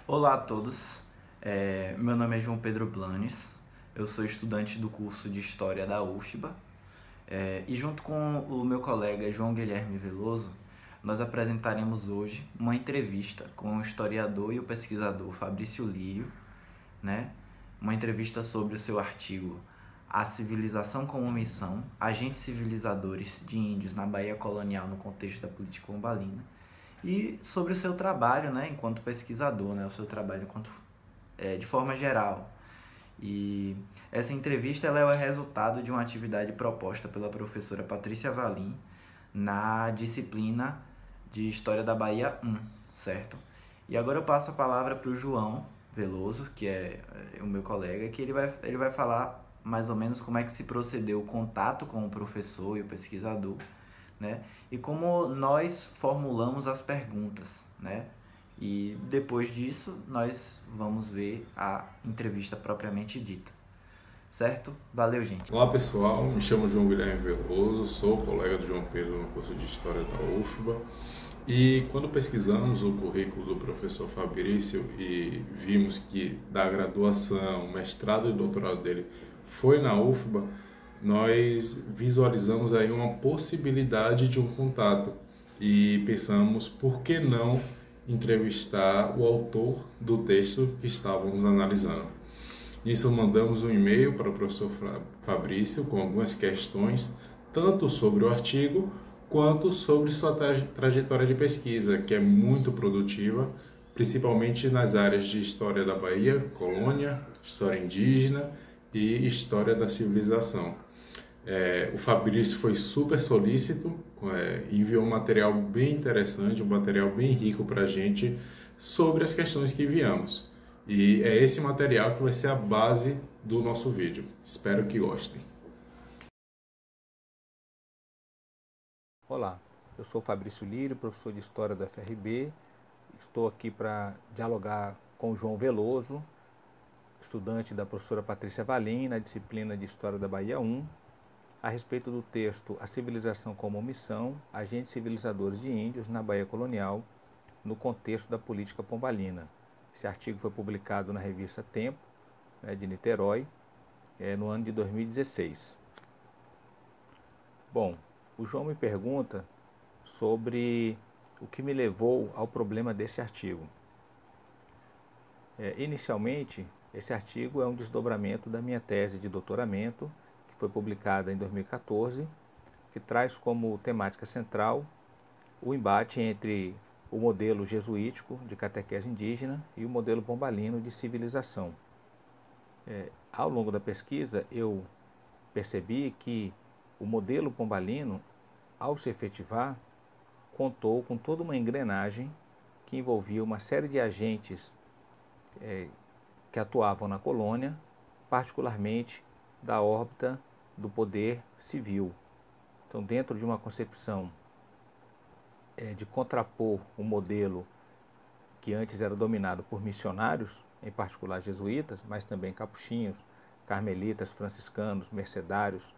Olá a todos, meu nome é João Pedro Blanes, eu sou estudante do curso de História da UFBA e junto com o meu colega João Guilherme Veloso, nós apresentaremos hoje uma entrevista com o historiador e o pesquisador Fabrício Lírio, né? Uma entrevista sobre o seu artigo A Civilização como Missão, Agentes Civilizadores de Índios na Bahia Colonial no Contexto da Política Pombalina, e sobre o seu trabalho, né, enquanto pesquisador, né, o seu trabalho enquanto, de forma geral. E essa entrevista ela é o resultado de uma atividade proposta pela professora Patrícia Valim na disciplina de História da Bahia 1, certo? E agora eu passo a palavra para o João Veloso, que é o meu colega, que ele vai falar mais ou menos como é que se procedeu o contato com o professor e o pesquisador, né? E como nós formulamos as perguntas, né? E depois disso, nós vamos ver a entrevista propriamente dita. Certo? Valeu, gente. Olá pessoal, me chamo João Guilherme Veloso, sou colega do João Pedro no curso de História da UFBA e quando pesquisamos o currículo do professor Fabrício e vimos que da graduação, mestrado e doutorado dele foi na UFBA, nós visualizamos aí uma possibilidade de um contato e pensamos por que não entrevistar o autor do texto que estávamos analisando. Nisso mandamos um e-mail para o professor Fabrício com algumas questões, tanto sobre o artigo quanto sobre sua trajetória de pesquisa, que é muito produtiva, principalmente nas áreas de História da Bahia, Colônia, História Indígena e História da Civilização. O Fabrício foi super solícito, enviou um material bem interessante, um material bem rico para a gente sobre as questões que enviamos. E é esse material que vai ser a base do nosso vídeo. Espero que gostem. Olá, eu sou Fabrício Lírio, professor de História da FRB. Estou aqui para dialogar com o João Veloso, estudante da professora Patrícia Valim, na disciplina de História da Bahia 1, a respeito do texto A Civilização como Missão, Agentes Civilizadores de Índios na Bahia Colonial, no contexto da política pombalina. Esse artigo foi publicado na revista Tempo, de Niterói, no ano de 2016. Bom, o João me pergunta sobre o que me levou ao problema desse artigo. Inicialmente, esse artigo é um desdobramento da minha tese de doutoramento, que foi publicada em 2014, que traz como temática central o embate entre o modelo jesuítico de catequese indígena e o modelo pombalino de civilização. Ao longo da pesquisa, eu percebi que o modelo pombalino, ao se efetivar, contou com toda uma engrenagem que envolvia uma série de agentes que atuavam na colônia, particularmente da órbita do poder civil. Então, dentro de uma concepção de contrapor um modelo que antes era dominado por missionários, em particular jesuítas, mas também capuchinhos, carmelitas, franciscanos, mercedários,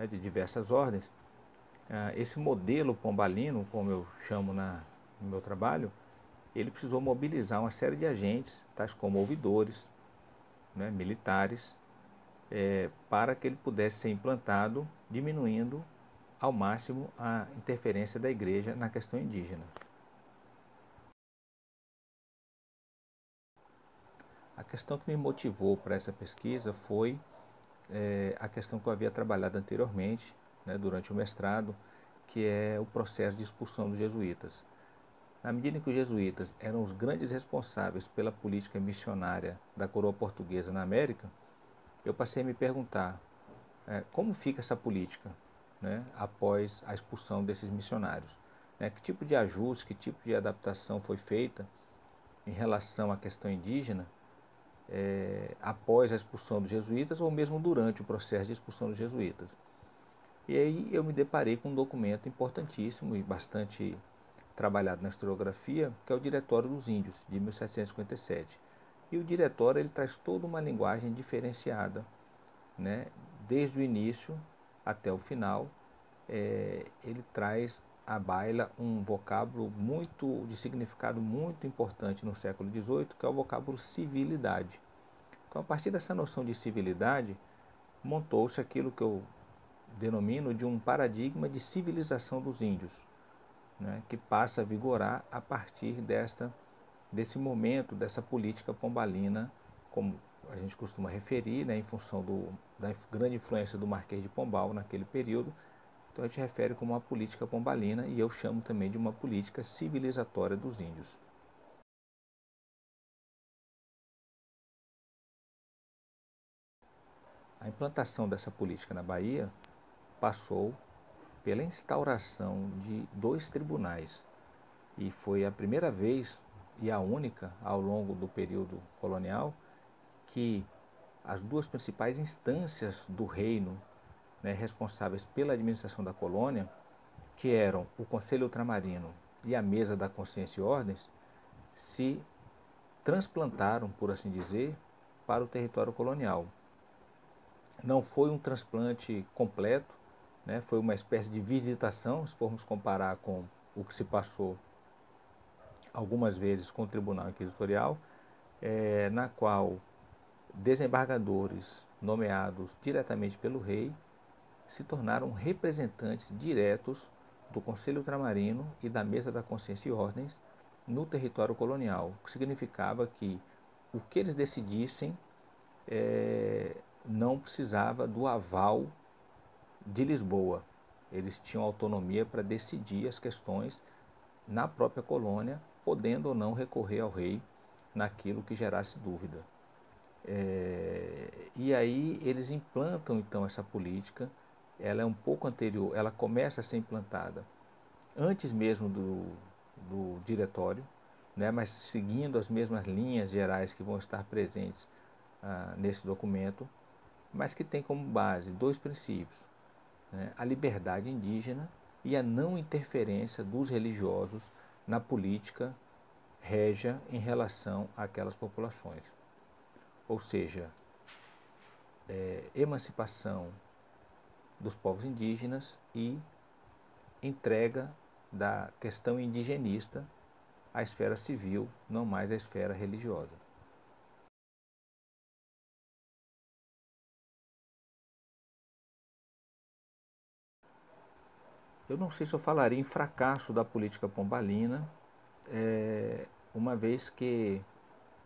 de diversas ordens, esse modelo pombalino, como eu chamo no meu trabalho, ele precisou mobilizar uma série de agentes, tais como ouvidores, militares, para que ele pudesse ser implantado, diminuindo ao máximo a interferência da igreja na questão indígena. A questão que me motivou para essa pesquisa foi a questão que eu havia trabalhado anteriormente, durante o mestrado, que é o processo de expulsão dos jesuítas. Na medida em que os jesuítas eram os grandes responsáveis pela política missionária da coroa portuguesa na América, eu passei a me perguntar como fica essa política após a expulsão desses missionários. Que tipo de ajuste, que tipo de adaptação foi feita em relação à questão indígena após a expulsão dos jesuítas ou mesmo durante o processo de expulsão dos jesuítas. E aí eu me deparei com um documento importantíssimo e bastante trabalhado na historiografia, que é o Diretório dos Índios, de 1757. E o Diretório ele traz toda uma linguagem diferenciada, desde o início até o final. Ele traz à baila um vocábulo de significado muito importante no século XVIII, que é o vocábulo civilidade. Então, a partir dessa noção de civilidade, montou-se aquilo que eu denomino de um paradigma de civilização dos índios, né, que passa a vigorar a partir desse momento, dessa política pombalina, como a gente costuma referir, né, em função da grande influência do Marquês de Pombal naquele período. Então a gente refere como uma política pombalina, e eu chamo também de uma política civilizatória dos índios. A implantação dessa política na Bahia passou pela instauração de 2 tribunais, e foi a primeira vez e a única ao longo do período colonial que as 2 principais instâncias do reino, né, responsáveis pela administração da colônia, que eram o Conselho Ultramarino e a Mesa da Consciência e Ordens, se transplantaram, por assim dizer, para o território colonial. Não foi um transplante completo, né, foi uma espécie de visitação, se formos comparar com o que se passou algumas vezes com o Tribunal Inquisitorial, na qual desembargadores nomeados diretamente pelo rei se tornaram representantes diretos do Conselho Ultramarino e da Mesa da Consciência e Ordens no território colonial, o que significava que o que eles decidissem não precisava do aval de Lisboa. Eles tinham autonomia para decidir as questões na própria colônia, podendo ou não recorrer ao rei naquilo que gerasse dúvida. E aí eles implantam então essa política. Ela é um pouco anterior, ela começa a ser implantada antes mesmo do diretório, né, mas seguindo as mesmas linhas gerais que vão estar presentes nesse documento, mas que tem como base 2 princípios, né, a liberdade indígena e a não interferência dos religiosos na política régia em relação àquelas populações. Ou seja, emancipação dos povos indígenas e entrega da questão indigenista à esfera civil, não mais à esfera religiosa. Eu não sei se eu falaria em fracasso da política pombalina, uma vez que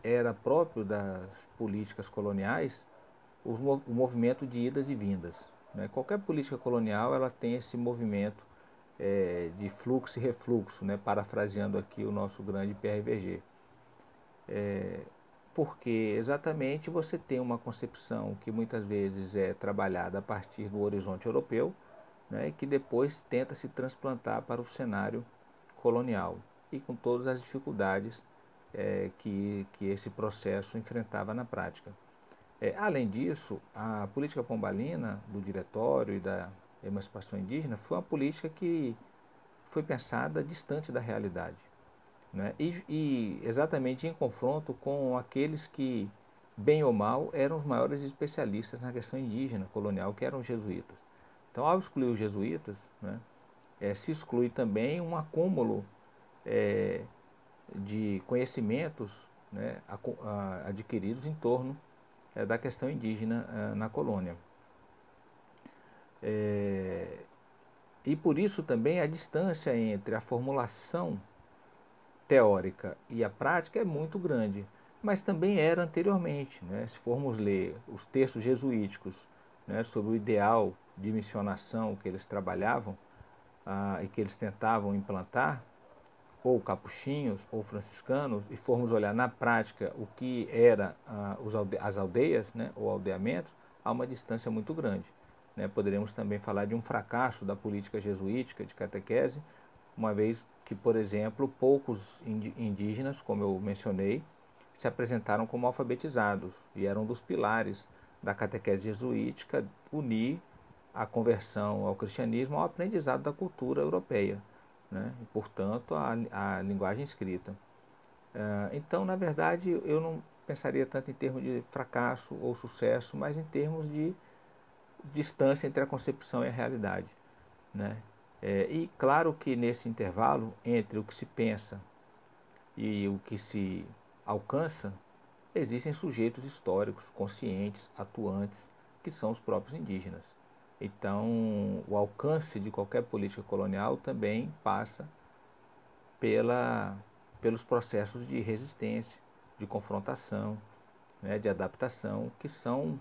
era próprio das políticas coloniais o movimento de idas e vindas, né? Qualquer política colonial ela tem esse movimento de fluxo e refluxo, né? Parafraseando aqui o nosso grande PRVG. Porque exatamente você tem uma concepção que muitas vezes é trabalhada a partir do horizonte europeu, né, que depois tenta se transplantar para o cenário colonial, e com todas as dificuldades que esse processo enfrentava na prática. Além disso, a política pombalina do diretório e da emancipação indígena foi uma política que foi pensada distante da realidade, né, e exatamente em confronto com aqueles que, bem ou mal, eram os maiores especialistas na questão indígena colonial, que eram os jesuítas. Então, ao excluir os jesuítas, né, se exclui também um acúmulo de conhecimentos, né, adquiridos em torno da questão indígena na colônia. E por isso também a distância entre a formulação teórica e a prática é muito grande, mas também era anteriormente, né? Se formos ler os textos jesuíticos, né, sobre o ideal de missionação que eles trabalhavam e que eles tentavam implantar, ou capuchinhos ou franciscanos, e formos olhar na prática o que era as aldeias, né, ou aldeamentos, há uma distância muito grande, né? Poderíamos também falar de um fracasso da política jesuítica de catequese, uma vez que, por exemplo, poucos indígenas, como eu mencionei, se apresentaram como alfabetizados, e eram um dos pilares da catequese jesuítica unir a conversão ao cristianismo ao aprendizado da cultura europeia, né? E, portanto, a linguagem escrita. Então, na verdade, eu não pensaria tanto em termos de fracasso ou sucesso, mas em termos de distância entre a concepção e a realidade, né? E claro que nesse intervalo entre o que se pensa e o que se alcança, existem sujeitos históricos, conscientes, atuantes, que são os próprios indígenas. Então, o alcance de qualquer política colonial também passa pelos processos de resistência, de confrontação, né, de adaptação, que são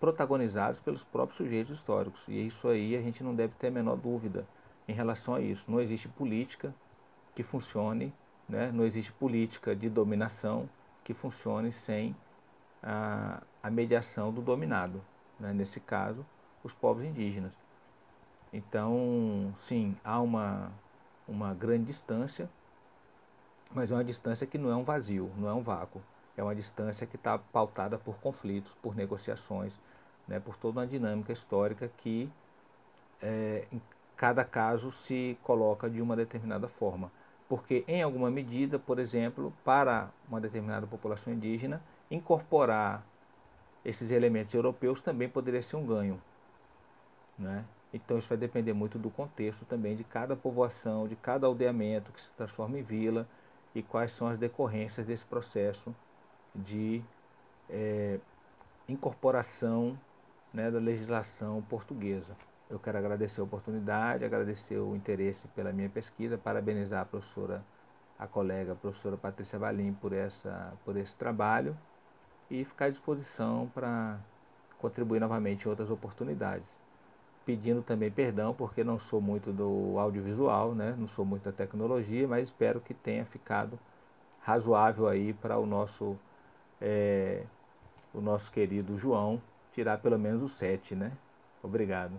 protagonizados pelos próprios sujeitos históricos. E isso aí a gente não deve ter a menor dúvida em relação a isso. Não existe política que funcione, né? Não existe política de dominação que funcione sem a mediação do dominado, né? Nesse caso, os povos indígenas. Então, sim, há uma grande distância, mas é uma distância que não é um vazio, não é um vácuo. É uma distância que está pautada por conflitos, por negociações, né, por toda uma dinâmica histórica que em cada caso se coloca de uma determinada forma. Porque, em alguma medida, por exemplo, para uma determinada população indígena, incorporar esses elementos europeus também poderia ser um ganho, né? Então isso vai depender muito do contexto também de cada povoação, de cada aldeamento que se transforma em vila e quais são as decorrências desse processo de incorporação, né, da legislação portuguesa. Eu quero agradecer a oportunidade, agradecer o interesse pela minha pesquisa, parabenizar a professora, a colega, a professora Patrícia Valim por esse trabalho e ficar à disposição para contribuir novamente em outras oportunidades. Pedindo também perdão, porque não sou muito do audiovisual, né? Não sou muito da tecnologia, mas espero que tenha ficado razoável aí para o nosso querido João tirar pelo menos o 7, né? Obrigado.